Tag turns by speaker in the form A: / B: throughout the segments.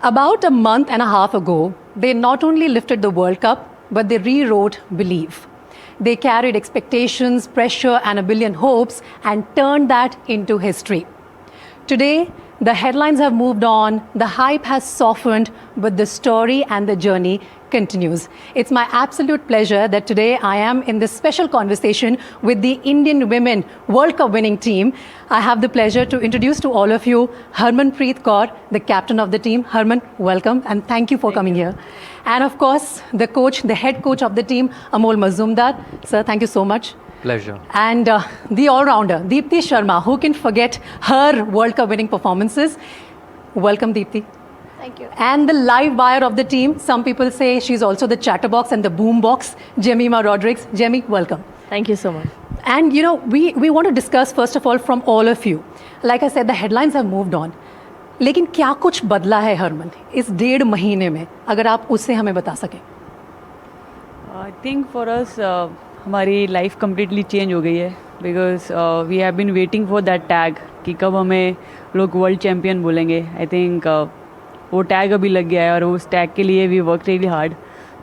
A: About a month and a half ago, they not only lifted the World Cup, but they rewrote belief. They carried expectations, pressure, and a billion hopes and turned that into history. Today, the headlines have moved on, the hype has softened, but the story and the journey continues. It's my absolute pleasure that today I am in this special conversation with the Indian Women World Cup winning team. I have the pleasure to introduce to all of you Harmanpreet Kaur, the captain of the team. Harman, welcome and thank you for coming here. And of course, the coach, the head coach of the team, Amol Mazumdar. Sir, thank you so much.
B: Pleasure.
A: And the all-rounder, Deepti Sharma, who can forget her World Cup winning performances. Welcome, Deepti.
C: Thank you.
A: And the live wire of the team, some people say she's also the chatterbox and the boombox, Jemima Rodrigues. Jemmy, welcome.
C: Thank you so much.
A: And you know, we want to discuss first of all from all of you. Like I said, the headlines have moved on. लेकिन क्या कुछ बदला है हरमन इस 1.5 महीने में, अगर आप उससे हमें बता सकें?
D: I think for us, हमारी लाइफ कम्प्लीटली चेंज हो गई है because we have been waiting for that tag कि कब हमें लोग वर्ल्ड चैम्पियन बोलेंगे. आई थिंक वो टैग अभी लग गया है और उस टैग के लिए we work really hard.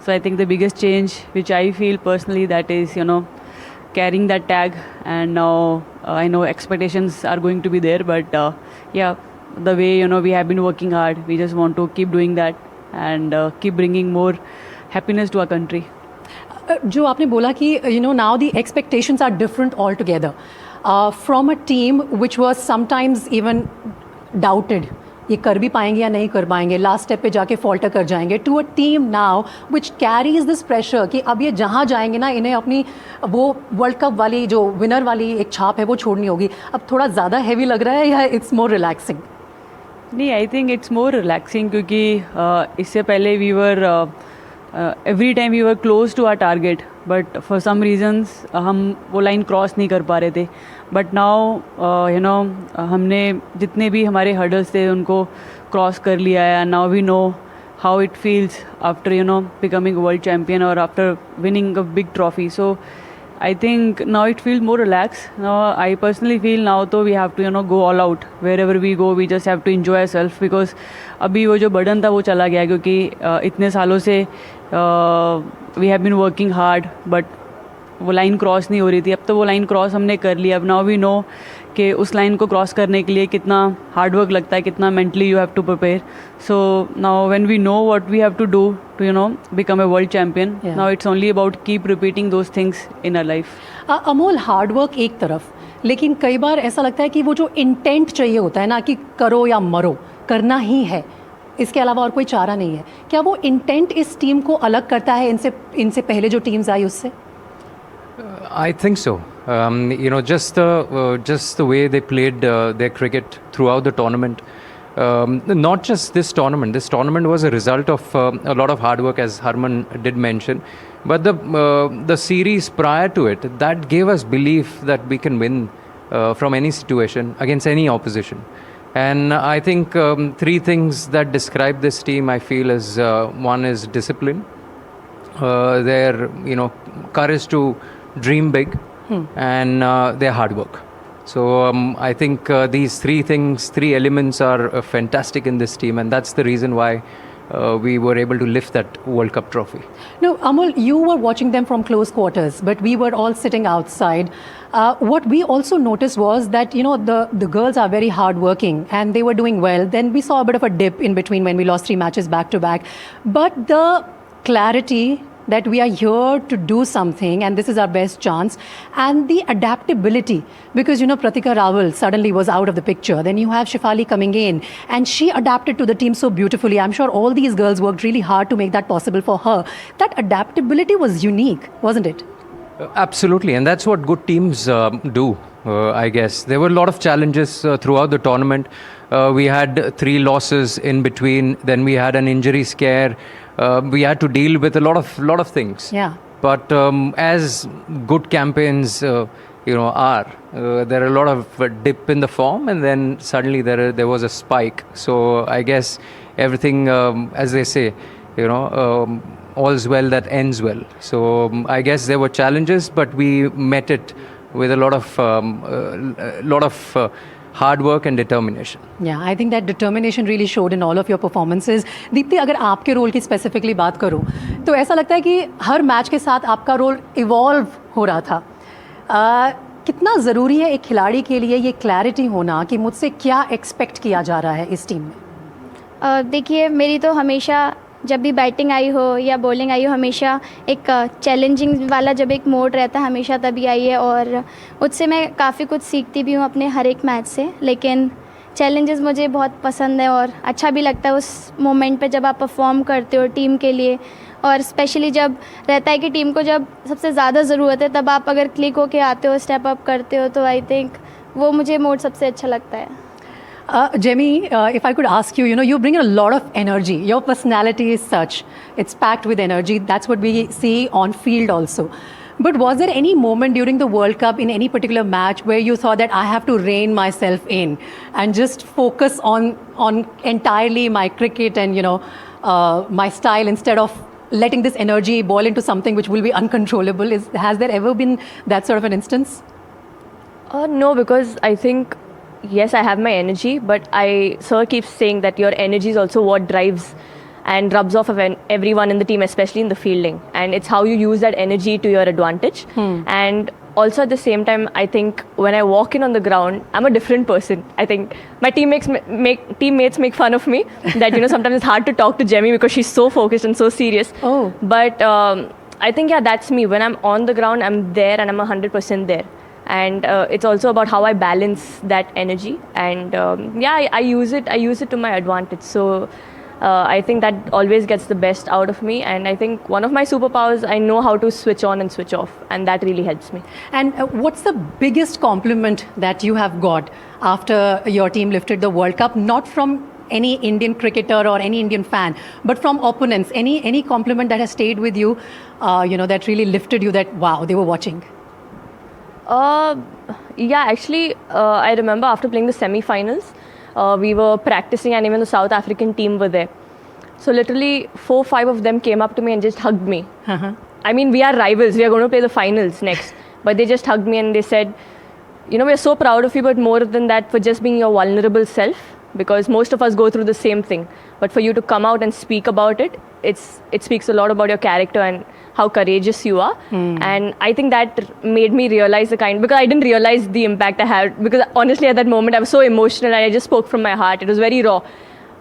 D: So I think the biggest change which I feel personally that is carrying that tag, and now I know expectations are going to be there, but yeah, the way we have been working hard, we just want to keep doing that and keep bringing more happiness to our country.
A: जो आपने बोला कि now the expectations are different altogether from a team which was sometimes even doubted, ये कर भी पाएंगे या नहीं कर पाएंगे, लास्ट स्टेप पे जाके फॉल्टर कर जाएंगे, to a team now which carries this pressure कि अब ये जहाँ जाएंगे ना इन्हें अपनी वो वर्ल्ड कप वाली जो विनर वाली एक छाप है वो छोड़नी होगी. अब थोड़ा ज़्यादा हैवी लग रहा है या इट्स मोर रिलैक्सिंग?
D: नहीं, I think it's more relaxing क्योंकि इससे पहले we were every time we were close to our target, but for some reasons हम वो लाइन क्रॉस नहीं कर पा रहे थे. बट नाउ हमने जितने भी हमारे हर्डल्स थे उनको क्रॉस कर लिया है. Now we know how it feels after becoming world champion और after winning a big trophy. So I think now it feels more relaxed. Now I personally feel now तो we have to go all out. Wherever we go, we just have to enjoy ourselves because अभी वो जो burden था वो चला गया क्योंकि इतने सालों से we have been working hard, but वो लाइन क्रॉस नहीं हो रही थी. अब तो वो लाइन क्रॉस हमने कर ली. अब नाउ वी नो कि उस लाइन को क्रॉस करने के लिए कितना हार्ड वर्क लगता है, कितना mentally you have to prepare. So now when we know what we have to do to become a world champion, now it's only about keep repeating those things in our life.
A: Amol, hard work एक तरफ, लेकिन कई बार ऐसा लगता है कि वो जो इंटेंट चाहिए होता है ना कि करो या मरो, करना ही है, इसके अलावा और कोई चारा नहीं है. क्या वो इंटेंट इस टीम को अलग करता है इनसे पहले जो टीम्स आई उससे?
B: I think so. Just the way they played their cricket throughout the tournament. Not just this tournament. This tournament was a result of a lot of hard work, as Harman did mention. But the series prior to it, that gave us belief that we can win from any situation against any opposition. And I think 3 things that describe this team, I feel, is one is discipline, their courage to dream big, and their hard work. So I think these 3 elements are fantastic in this team, and that's the reason why we were able to lift that World Cup trophy.
A: No, Amol, you were watching them from close quarters, but we were all sitting outside. What we also noticed was that the girls are very hardworking and they were doing well. Then we saw a bit of a dip in between when we lost 3 matches back to back. But the clarity that we are here to do something and this is our best chance, and the adaptability, because Pratika Rawal suddenly was out of the picture, then you have Shefali coming in and she adapted to the team so beautifully. I'm sure all these girls worked really hard to make that possible for her. That adaptability was unique, wasn't it?
B: Absolutely, and that's what good teams do. I guess there were a lot of challenges throughout the tournament. We had 3 losses in between, then we had an injury scare. We had to deal with a lot of things.
A: Yeah.
B: But as good campaigns, are, there are a lot of dip in the form, and then suddenly there was a spike. So I guess everything, as they say, all's well that ends well. So I guess there were challenges, but we met it with a lot of hard work and determination.
A: Yeah, I think that determination really showed in all of your performances. Deepti, अगर आपके role की specifically बात करूँ तो ऐसा लगता है कि हर मैच के साथ आपका रोल इवॉल्व हो रहा था. कितना ज़रूरी है एक खिलाड़ी के लिए ये क्लैरिटी होना कि मुझसे क्या एक्सपेक्ट किया जा रहा है इस टीम में?
C: देखिए, मेरी तो हमेशा जब भी बैटिंग आई हो या बॉलिंग आई हो, हमेशा एक चैलेंजिंग वाला जब एक मोड रहता है हमेशा तभी आई है, और उससे मैं काफ़ी कुछ सीखती भी हूँ अपने हर एक मैच से. लेकिन चैलेंजेस मुझे बहुत पसंद है और अच्छा भी लगता है उस मोमेंट पे जब आप परफॉर्म करते हो टीम के लिए, और स्पेशली जब रहता है कि टीम को जब सबसे ज़्यादा ज़रूरत है तब आप अगर क्लिक होके आते हो, स्टेप अप करते हो, तो आई थिंक वो मुझे मोड सबसे अच्छा लगता है.
A: Jemmy, if I could ask you, you bring a lot of energy. Your personality is such. It's packed with energy. That's what we see on field also. But was there any moment during the World Cup in any particular match where you thought that I have to rein myself in and just focus on entirely my cricket and, my style instead of letting this energy boil into something which will be uncontrollable? Has there ever been that sort of an instance?
E: No, because I think, yes, I have my energy, but Sir keeps saying that your energy is also what drives and rubs off of everyone in the team, especially in the fielding. And it's how you use that energy to your advantage. And also at the same time, I think when I walk in on the ground, I'm a different person. I think my teammates make fun of me that, sometimes it's hard to talk to Jemmy because she's so focused and so serious.
A: Oh.
E: But I think, yeah, that's me. When I'm on the ground, I'm there and I'm 100% there. And it's also about how I balance that energy. And I use it to my advantage. So I think that always gets the best out of me. And I think one of my superpowers, I know how to switch on and switch off. And that really helps me.
A: And what's the biggest compliment that you have got after your team lifted the World Cup? Not from any Indian cricketer or any Indian fan, but from opponents. Any compliment that has stayed with you, that really lifted you, that, wow, they were watching?
E: Actually, I remember after playing the semi-finals, we were practicing and even the South African team were there. So literally 4-5 of them came up to me and just hugged me. I mean, we are rivals. We are going to play the finals next. But they just hugged me and they said, we're so proud of you, but more than that, for just being your vulnerable self. Because most of us go through the same thing. But for you to come out and speak about it, it speaks a lot about your character and how courageous you are. And I think that made me realize because I didn't realize the impact I had, because honestly at that moment I was so emotional and I just spoke from my heart. It was very raw.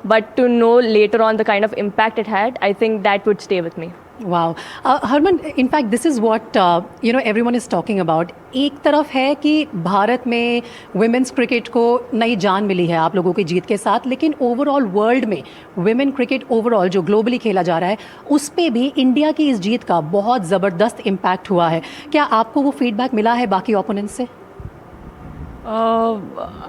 E: But to know later on the kind of impact it had, I think that would stay with me.
A: Wow. Harman, in fact, this is what, everyone is talking about. एक तरफ है कि भारत में women's cricket को नई जान मिली है आप लोगों की जीत के साथ, लेकिन ओवरऑल वर्ल्ड में women cricket ओवरऑल जो ग्लोबली खेला जा रहा है, उस पे भी इंडिया की इस जीत का बहुत ज़बरदस्त इम्पैक्ट हुआ है. क्या आपको वो फीडबैक मिला है बाकी ओपोनेंट्स से?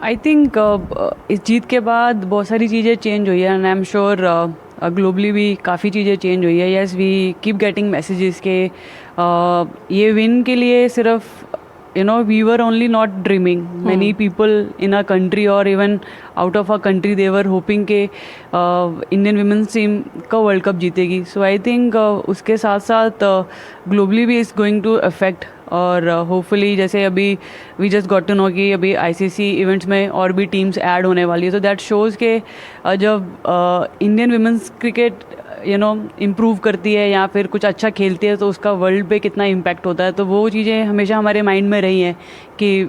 D: आई थिंक इस जीत के बाद बहुत सारी चीज़ें चेंज हुई है, and I am sure globally भी काफ़ी चीज़ें चेंज हुई है. Yes, we keep getting messages के ये विन के लिए सिर्फ we were only not dreaming. Many people in our country or even out of our country, they were hoping के Indian women's team का World Cup जीतेगी. So I think उसके साथ साथ globally भी is going to affect. और hopefully जैसे अभी we just got to know कि अभी आईसीसी इवेंट्स में और भी टीम्स ऐड होने वाली है. तो दैट शोज़ के जब इंडियन वुमेंस क्रिकेट इम्प्रूव करती है या फिर कुछ अच्छा खेलती है तो उसका वर्ल्ड पे कितना इम्पैक्ट होता है. तो वो चीज़ें हमेशा हमारे माइंड में रही हैं कि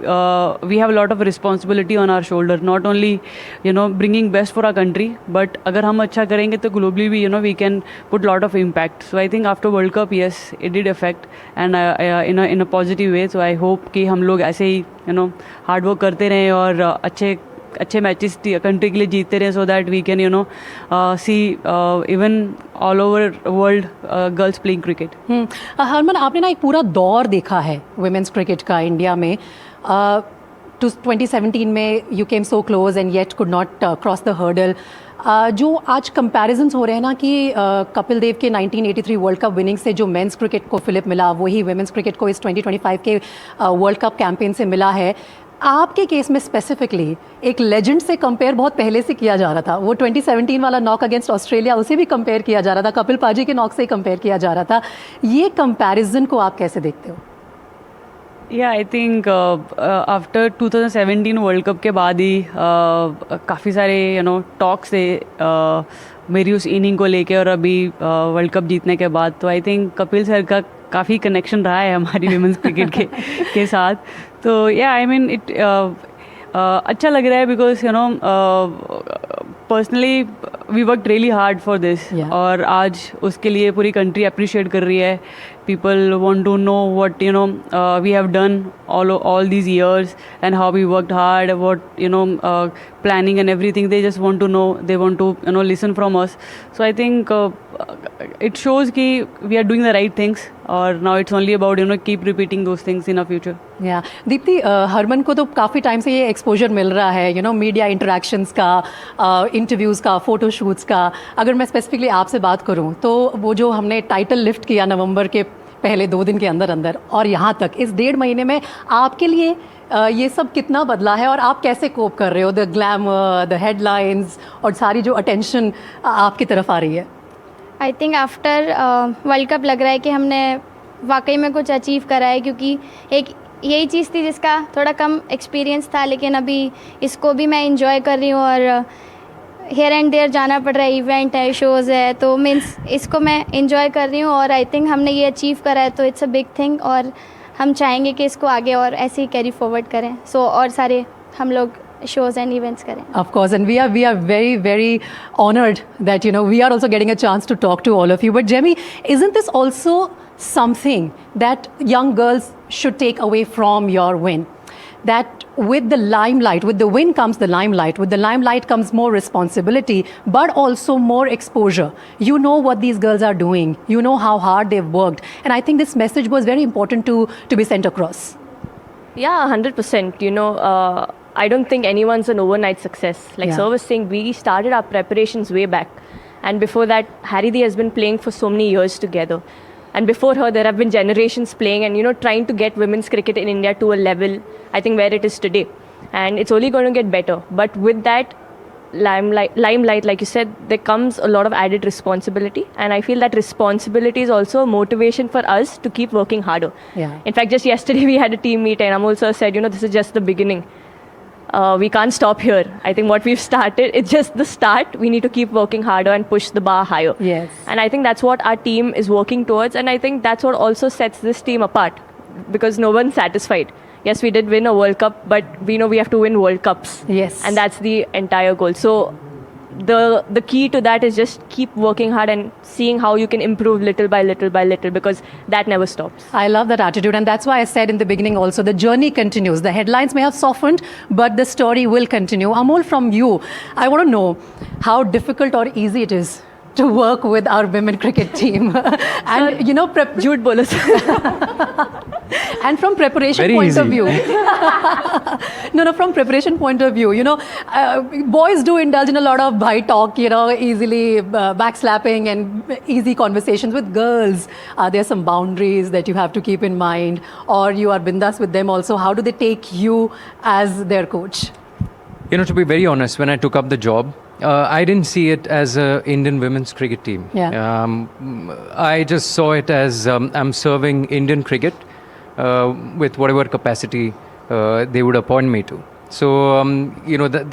D: we have lot of responsibility on our shoulder, not only bringing best for our country, but अगर हम अच्छा करेंगे तो ग्लोबली भी we can put lot of impact. So I think after world cup, yes, it did effect and in a positive way. So I hope कि हम लोग ऐसे ही हार्ड वर्क करते रहें और अच्छे मैचेस कंट्री के लिए जीतते रहे, so that we can see even all over world girls playing cricket.
A: Harman, आपने ना एक पूरा दौर देखा है वुमेन्स क्रिकेट का इंडिया में. 2017 में you came so close and yet could not cross the hurdle. जो आज कंपैरिजन्स हो रहे हैं ना कि कपिल देव के 1983 वर्ल्ड कप विनिंग से जो मेंस क्रिकेट को फिलिप मिला, वही वुमेन्स क्रिकेट को इस 2025 के वर्ल्ड कप कैंपेन से मिला है. आपके केस में स्पेसिफिकली एक लेजेंड से कंपेयर बहुत पहले से किया जा रहा था. वो 2017 वाला नॉक अगेंस्ट ऑस्ट्रेलिया, उसे भी कंपेयर किया जा रहा था, कपिल पाजी के नॉक से कंपेयर किया जा रहा था. ये कंपैरिजन को आप कैसे देखते हो?
D: या आई थिंक आफ्टर 2017 वर्ल्ड कप के बाद ही काफ़ी सारे टॉक्स थे मेरी उस इनिंग को लेके और अभी वर्ल्ड कप जीतने के बाद, तो आई थिंक कपिल सर का काफ़ी कनेक्शन रहा है हमारी विमेंस क्रिकेट के साथ. तो या आई मीन इट अच्छा लग रहा है because personally we work really hard for this. और आज उसके लिए पूरी कंट्री अप्रिशिएट कर रही है. People want to know what we have done all these years and how we worked hard, what planning and everything. They just want to know, they want to listen from us. So I think it shows ki we are doing the right things, or now it's only about keep repeating those things in our future.
A: या दीप्ति, हरमन को तो काफ़ी time से ये exposure मिल रहा है media interactions का, interviews का, फ़ोटोशूट्स का. अगर मैं स्पेसिफिकली आपसे बात करूँ तो वो जो हमने टाइटल लिफ्ट किया नवंबर के पहले 2 दिन के अंदर अंदर और यहाँ तक इस 1.5 महीने में आपके लिए ये सब कितना बदला है और आप कैसे कोप कर रहे हो? द ग्लैमर, द हेडलाइंस और सारी जो अटेंशन आपकी तरफ आ रही है.
C: आई थिंक आफ्टर वर्ल्ड कप लग रहा है कि हमने वाकई में कुछ अचीव करा है, क्योंकि एक यही चीज़ थी जिसका थोड़ा कम एक्सपीरियंस था, लेकिन अभी इसको भी मैं इंजॉय कर रही हूँ और हेयर एंड देयर जाना पड़ रहा है, इवेंट है, शोज़ है, तो मीन्स इसको मैं इंजॉय कर रही हूँ और आई थिंक हमने ये अचीव करा है तो इट्स अ बिग थिंग. और हम चाहेंगे कि इसको आगे और ऐसे ही कैरी फॉरवर्ड करें. सो और सारे हम लोग shows and events करें.
A: Of course, and we are very honored that we are also getting a chance to talk to all of you. But Jemmy, isn't this also something that young girls should take away from your win? That with the limelight, with the win comes the limelight. With the limelight comes more responsibility, but also more exposure. You know what these girls are doing. You know how hard they've worked, and I think this message was very important to be sent across.
E: Yeah, 100%. I don't think anyone's an overnight success. Like Sir was saying, we started our preparations way back. And before that, Haridi has been playing for so many years together. And before her, there have been generations playing and, trying to get women's cricket in India to a level, I think, where it is today. And it's only going to get better. But with that limelight, like you said, there comes a lot of added responsibility. And I feel that responsibility is also a motivation for us to keep working harder.
A: Yeah.
E: In fact, just yesterday we had a team meet and Amol sir said, this is just the beginning. We can't stop here. I think what we've started, it's just the start. We need to keep working harder and push the bar higher.
A: Yes.
E: And I think that's what our team is working towards. And I think that's what also sets this team apart, because no one's satisfied. Yes, we did win a World Cup, but we know we have to win World Cups.
A: Yes.
E: And that's the entire goal. So the key to that is just keep working hard and seeing how you can improve little by little by little, because that never stops.
A: I love that attitude, and that's why I said in the beginning also, the journey continues. The headlines may have softened, but the story will continue. Amol, from you, I want to know how difficult or easy it is to work with our women cricket team. And
E: Jhoot bolo sir.
A: And from preparation
B: Very
A: point
B: easy.
A: of view, from preparation point of view, boys do indulge in a lot of bhai talk, easily backslapping and easy conversations. With girls, are there some boundaries that you have to keep in mind, or you are bindas with them also? How do they take you as their coach?
B: To be very honest, when I took up the job, I didn't see it as an Indian women's cricket team.
A: Yeah.
B: I just saw it as I'm serving Indian cricket with whatever capacity they would appoint me to. So,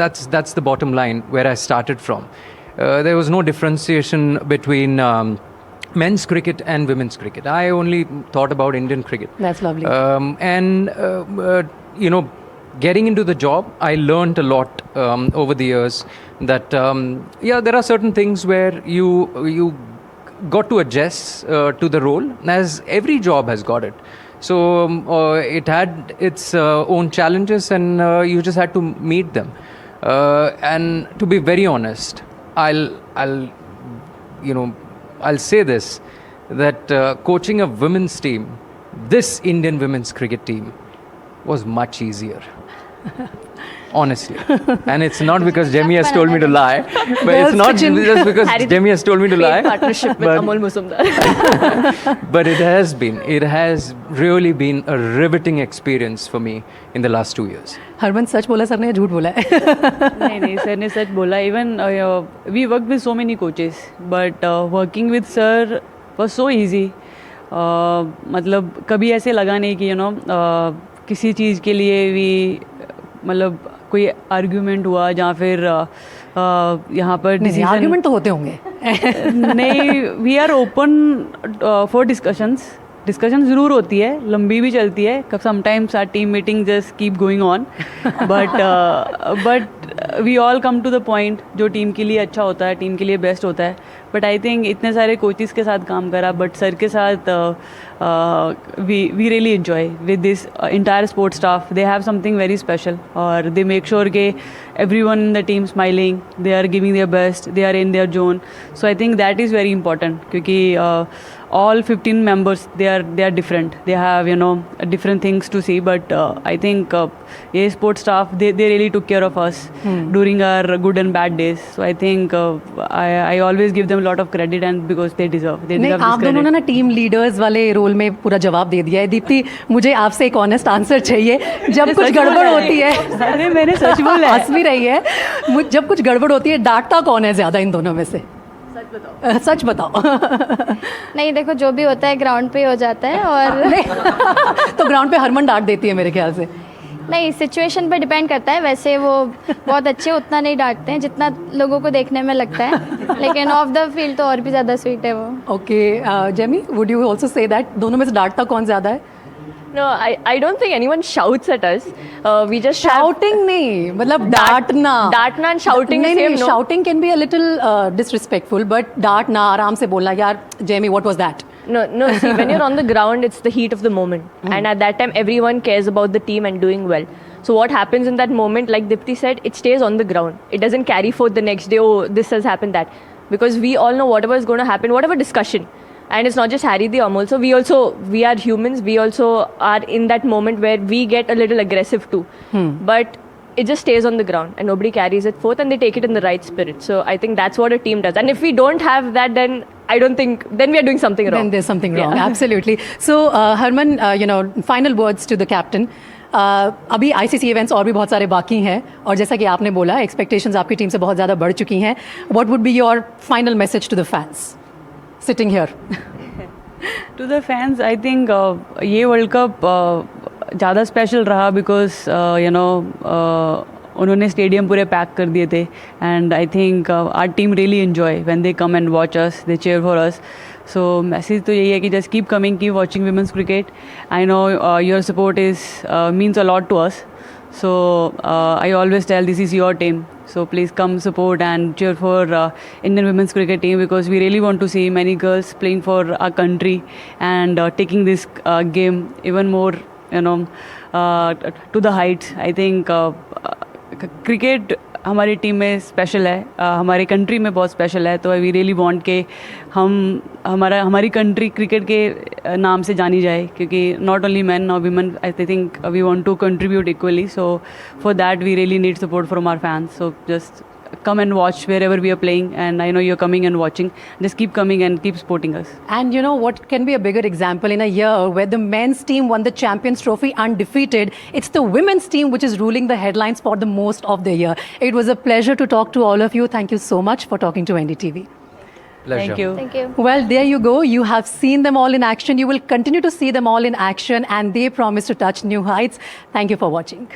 B: that's the bottom line where I started from. There was no differentiation between men's cricket and women's cricket. I only thought about Indian cricket.
A: That's lovely.
B: Getting into the job, I learned a lot over the years that, there are certain things where you got to adjust to the role, as every job has got it. So it had its own challenges, and you just had to meet them. And to be very honest, I'll say this, that coaching a women's team, this Indian women's cricket team, was much easier. Honestly. And it's not because Jemmy has told me to lie, but it's not just because Jemmy has told me to lie.
E: Partnership with Amol Muzumdar.
B: But it has really been a riveting experience for me in the last 2 years.
A: Harman, सच बोला sir ने, झूठ बोला है?
D: नहीं sir ने सच बोला. Even we worked with so many coaches, but working with sir was so easy. मतलब कभी ऐसे लगा नहीं कि किसी चीज़ के लिए भी मतलब कोई आर्ग्यूमेंट हुआ या फिर यहाँ पर decision-
A: आर्ग्यूमेंट तो होते होंगे
D: नहीं, we are open for discussions ज़रूर होती है, लंबी भी चलती है, sometimes our team meeting just keep going on, but we all come to the point जो टीम के लिए अच्छा होता है, टीम के लिए बेस्ट होता है. बट आई थिंक इतने सारे कोचेस के साथ काम करा, बट सर के साथ we really enjoy with this entire sports staff. They have something very special और दे मेक श्योर के everyone in the team smiling, they are giving their best, they are in their zone. So I think that is very important क्योंकि all 15 members they are different, they have different things to see, but I think ये sports staff they really took care of us during our good and bad days. So I think I always give them a lot of credit and because they deserve
A: नहीं,
D: this
A: आप दोनों ने
D: credit.
A: ना team leaders वाले role में पूरा जवाब दे दिया है. दीप्ति, मुझे आपसे एक ऑनेस्ट आंसर चाहिए. जब कुछ गड़बड़ होती है,
D: अरे मैंने सच बोला है.
A: हंस भी रही है, जब कुछ गड़बड़ होती है डांटता कौन है ज्यादा इन दोनों में से? सच बताओ.
C: नहीं, देखो जो भी होता है ग्राउंड पे ही हो जाता है. और
A: तो ग्राउंड पे हरमन डांट देती है मेरे ख्याल से.
C: नहीं, सिचुएशन पे डिपेंड करता है. वैसे वो बहुत अच्छे उतना नहीं डांटते हैं जितना लोगों को देखने में लगता है, लेकिन ऑफ द फील्ड तो और भी ज़्यादा स्वीट है वो.
A: Okay Jamie, would you also say that दोनों में से डांटता कौन ज्यादा है?
E: No, I don't think anyone shouts at us. We just
A: shouting नहीं, मतलब डांटना.
E: डांटना and shouting
A: नहीं
E: is
A: नहीं,
E: same, no?
A: Shouting can be a little disrespectful, but डांटना, आराम से बोलना, यार Jamie what was that?
E: No, see, when you're on the ground, it's the heat of the moment. And at that time, everyone cares about the team and doing well. So what happens in that moment, like Dipti said, it stays on the ground. It doesn't carry forth the next day, oh, this has happened, that. Because we all know whatever is going to happen, whatever discussion. And it's not just Harry the also. We are humans. We also are in that moment where we get a little aggressive too. But it just stays on the ground and nobody carries it forth and they take it in the right spirit. So I think that's what a team does. And if we don't have that, then I don't think, then we are doing something wrong.
A: Then there's something wrong.
E: Yeah.
A: Absolutely. So Harman, final words to the captain. अभी ICC events और भी बहुत सारे बाकी हैं और जैसा कि आपने बोला, एक्सपेक्टेशंस आपकी टीम से बहुत ज़्यादा बढ़ चुकी हैं. What would be your final message to the fans sitting here?
D: To the fans, I think ये वर्ल्ड कप ज़्यादा स्पेशल रहा बिकॉज उन्होंने स्टेडियम पूरे पैक कर दिए थे. And I think our team really enjoy when they come and watch us, they cheer for us. So message तो यही है कि just keep coming, keep watching women's cricket. I know your support is means a lot to us. So I always tell this is your team. So please come support and cheer for Indian women's cricket team because we really want to see many girls playing for our country and taking this game even more, to the heights. I think cricket हमारी team में special है, हमारे country में बहुत special है. तो we really want के हमारी कंट्री क्रिकेट के नाम से जानी जाए क्योंकि नॉट ओनली मैन और women, I think we want to contribute equally. So for that we really need support from our fans. So just come and watch wherever we are playing, and I know you're coming and watching. Just keep coming and keep supporting us.
A: And you know what can be a bigger example in a year where the men's team won the Champions Trophy undefeated? It's the women's team which is ruling the headlines for the most of the year. It was a pleasure to talk to all of you. Thank you so much for talking to NDTV.
B: Pleasure.
D: Thank you.
C: Thank you.
A: Well, there you go. You have seen them all in action. You will continue to see them all in action, and they promise to touch new heights. Thank you for watching.